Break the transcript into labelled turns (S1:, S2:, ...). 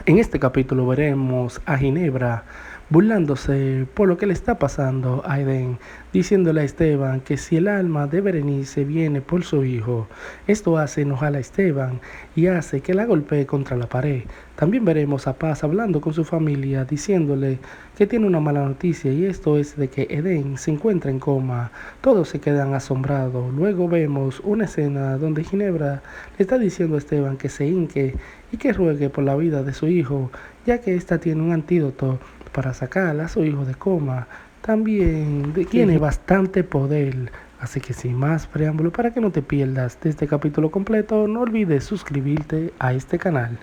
S1: En este capítulo veremos a Ginebra burlándose por lo que le está pasando a Eden, diciéndole a Esteban que si el alma de Berenice viene por su hijo, esto hace enojar a Esteban y hace que la golpee contra la pared. También veremos a Paz hablando con su familia, diciéndole que tiene una mala noticia y esto es de que Eden se encuentra en coma. Todos se quedan asombrados. Luego vemos una escena donde Ginebra le está diciendo a Esteban que se hinque y que ruegue por la vida de su hijo, ya que ésta tiene un antídoto para sacar a su hijo de coma. También tiene bastante poder. Así que sin más preámbulo, para que no te pierdas de este capítulo completo, no olvides suscribirte a este canal.